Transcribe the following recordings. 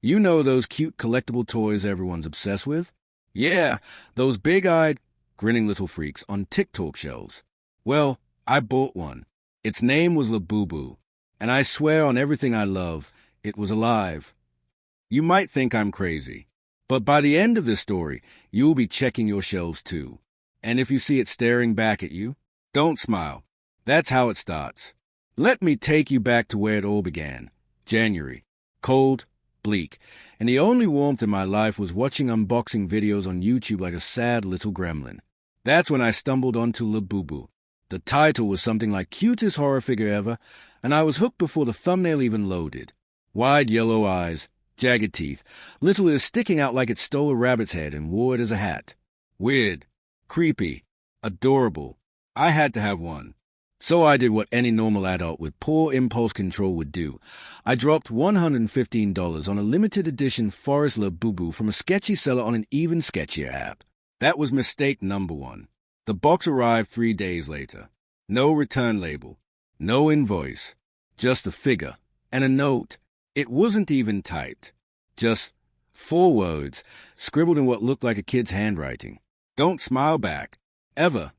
You know those cute collectible toys everyone's obsessed with? Yeah, those big-eyed, grinning little freaks on TikTok shelves. Well, I bought one. Its name was Labubu, and I swear on everything I love, it was alive. You might think I'm crazy, but by the end of this story, you'll be checking your shelves too. And if you see it staring back at you, don't smile. That's how it starts. Let me take you back to where it all began. January. Cold, bleak, and the only warmth in my life was watching unboxing videos on YouTube like a sad little gremlin. That's when I stumbled onto Labubu. The title was something like cutest horror figure ever, and I was hooked before the thumbnail even loaded. Wide yellow eyes, jagged teeth, little ears sticking out like it stole a rabbit's head and wore it as a hat. Weird, creepy, adorable. I had to have one. So I did what any normal adult with poor impulse control would do. I dropped $115 on a limited edition Forest Labubu from a sketchy seller on an even sketchier app. That was mistake number one. The box arrived 3 days later. No return label, no invoice, just a figure and a note. It wasn't even typed. Just 4 words, scribbled in what looked like a kid's handwriting. Don't smile back. Ever.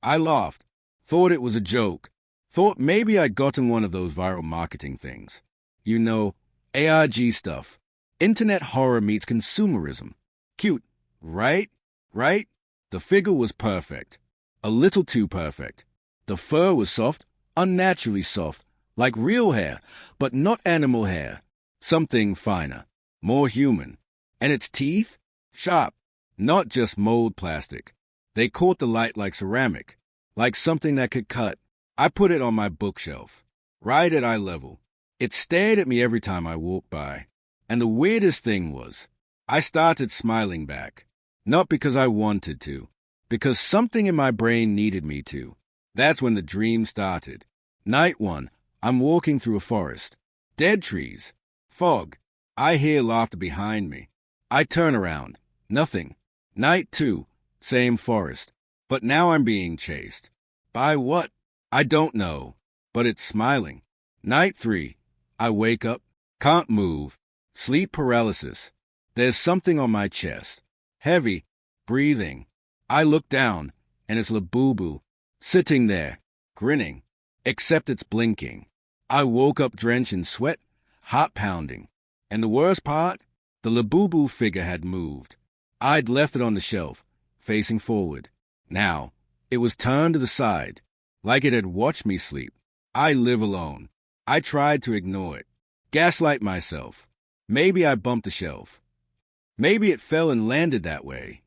I laughed. Thought it was a joke. Thought maybe I'd gotten one of those viral marketing things. You know, ARG stuff. Internet horror meets consumerism. Cute, right? Right? The figure was perfect. A little too perfect. The fur was soft, unnaturally soft, like real hair, but not animal hair. Something finer, more human. And its teeth? Sharp, not just mold plastic. They caught the light like ceramic. Like something that could cut. I put it on my bookshelf, right at eye level. It stared at me every time I walked by. And the weirdest thing was, I started smiling back. Not because I wanted to, because something in my brain needed me to. That's when the dream started. Night 1, I'm walking through a forest. Dead trees. Fog. I hear laughter behind me. I turn around. Nothing. Night 2, same forest. But now I'm being chased. By what? I don't know. But it's smiling. Night 3. I wake up. Can't move. Sleep paralysis. There's something on my chest. Heavy. Breathing. I look down, and it's Labubu. Sitting there. Grinning. Except it's blinking. I woke up drenched in sweat. Heart pounding. And the worst part? The Labubu figure had moved. I'd left it on the shelf, facing forward. Now, it was turned to the side, like it had watched me sleep. I live alone. I tried to ignore it, gaslight myself. Maybe I bumped the shelf. Maybe it fell and landed that way.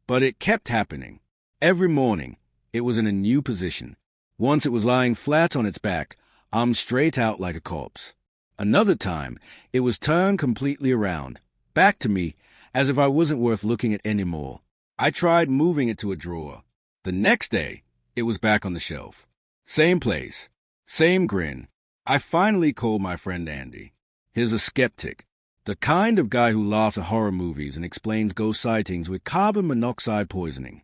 But it kept happening. Every morning, it was in a new position. Once it was lying flat on its back, arms straight out like a corpse. Another time, it was turned completely around, back to me, as if I wasn't worth looking at anymore. I tried moving it to a drawer. The next day, it was back on the shelf. Same place. Same grin. I finally called my friend Andy. He's a skeptic. The kind of guy who laughs at horror movies and explains ghost sightings with carbon monoxide poisoning.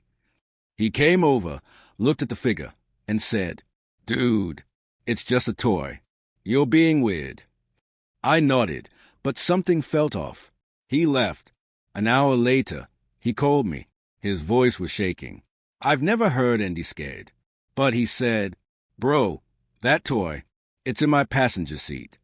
He came over, looked at the figure, and said, "Dude, it's just a toy. You're being weird." I nodded, but something felt off. He left. An hour later, he called me. His voice was shaking. I've never heard Andy scared. But he said, "Bro, that toy, it's in my passenger seat."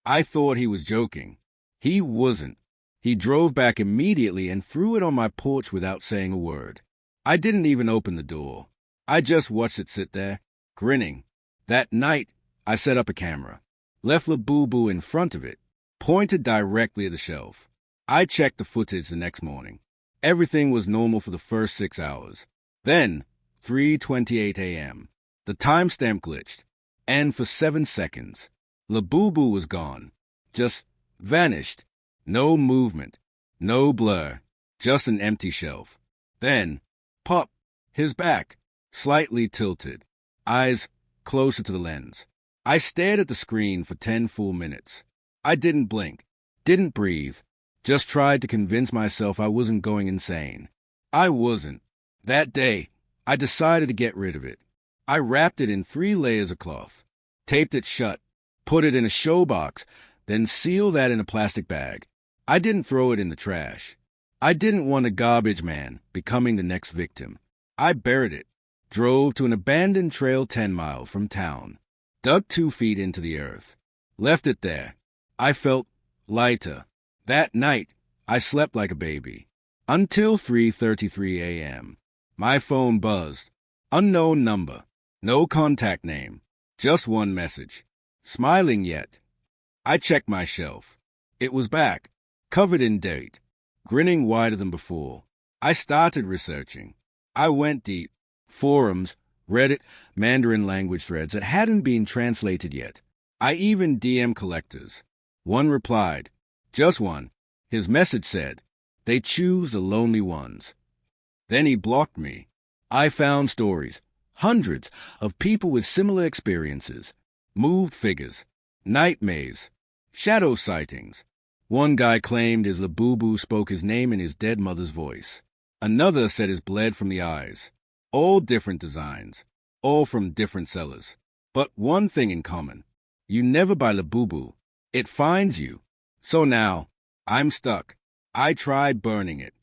I thought he was joking. He wasn't. He drove back immediately and threw it on my porch without saying a word. I didn't even open the door. I just watched it sit there, grinning. That night, I set up a camera, left Labubu in front of it, pointed directly at the shelf. I checked the footage the next morning. Everything was normal for the first 6 hours. Then, 3:28 a.m., the timestamp glitched, and for 7 seconds, Labubu was gone. Just vanished. No movement, no blur, just an empty shelf. Then, pop, his back, slightly tilted, eyes closer to the lens. I stared at the screen for 10 full minutes. I didn't blink, didn't breathe, just tried to convince myself I wasn't going insane. I wasn't. That day, I decided to get rid of it. I wrapped it in 3 layers of cloth, taped it shut, put it in a show box, Then seal that in a plastic bag. I didn't throw it in the trash. I didn't want a garbage man becoming the next victim. I buried it, drove to an abandoned trail 10 miles from town, dug 2 feet into the earth, left it there. I felt lighter. That night, I slept like a baby. Until 3:33 a.m. My phone buzzed. Unknown number. No contact name. Just one message. Smiling yet. I checked my shelf. It was back, covered in dirt, grinning wider than before. I started researching. I went deep. Forums, Reddit, Mandarin language threads that hadn't been translated yet. I even DM collectors. One replied. Just one. His message said, "They choose the lonely ones." Then he blocked me. I found stories, hundreds of people with similar experiences, moved figures, nightmares, shadow sightings. One guy claimed his Labubu spoke his name in his dead mother's voice. Another said his bled from the eyes. All different designs, all from different sellers. But one thing in common. You never buy Labubu. It finds you. So now, I'm stuck. I tried burning it.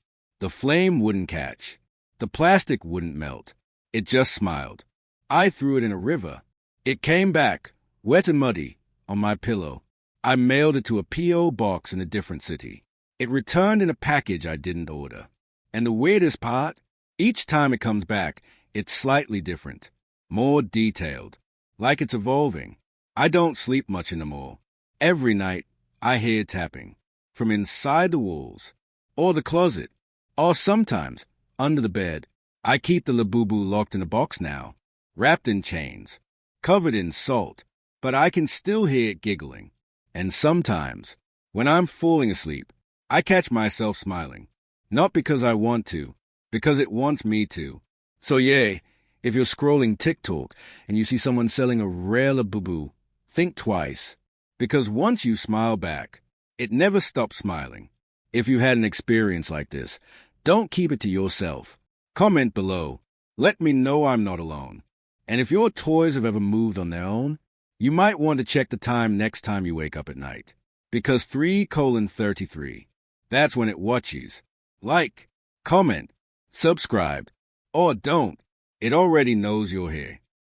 The flame wouldn't catch. The plastic wouldn't melt. It just smiled. I threw it in a river. It came back, wet and muddy, on my pillow. I mailed it to a P.O. box in a different city. It returned in a package I didn't order. And the weirdest part? Each time it comes back, it's slightly different, more detailed, like it's evolving. I don't sleep much anymore. Every night, I hear tapping, from inside the walls, or the closet, or sometimes under the bed. I keep the Labubu locked in a box now, wrapped in chains, covered in salt, but I can still hear it giggling. And sometimes, when I'm falling asleep, I catch myself smiling, not because I want to, because it wants me to. So yeah, if you're scrolling TikTok and you see someone selling a rare Labubu, think twice, because once you smile back, it never stops smiling. If you had an experience like this, don't keep it to yourself. Comment below. Let me know I'm not alone. And if your toys have ever moved on their own, you might want to check the time next time you wake up at night. Because 3:33, that's when it watches. Like, comment, subscribe, or don't. It already knows you're here.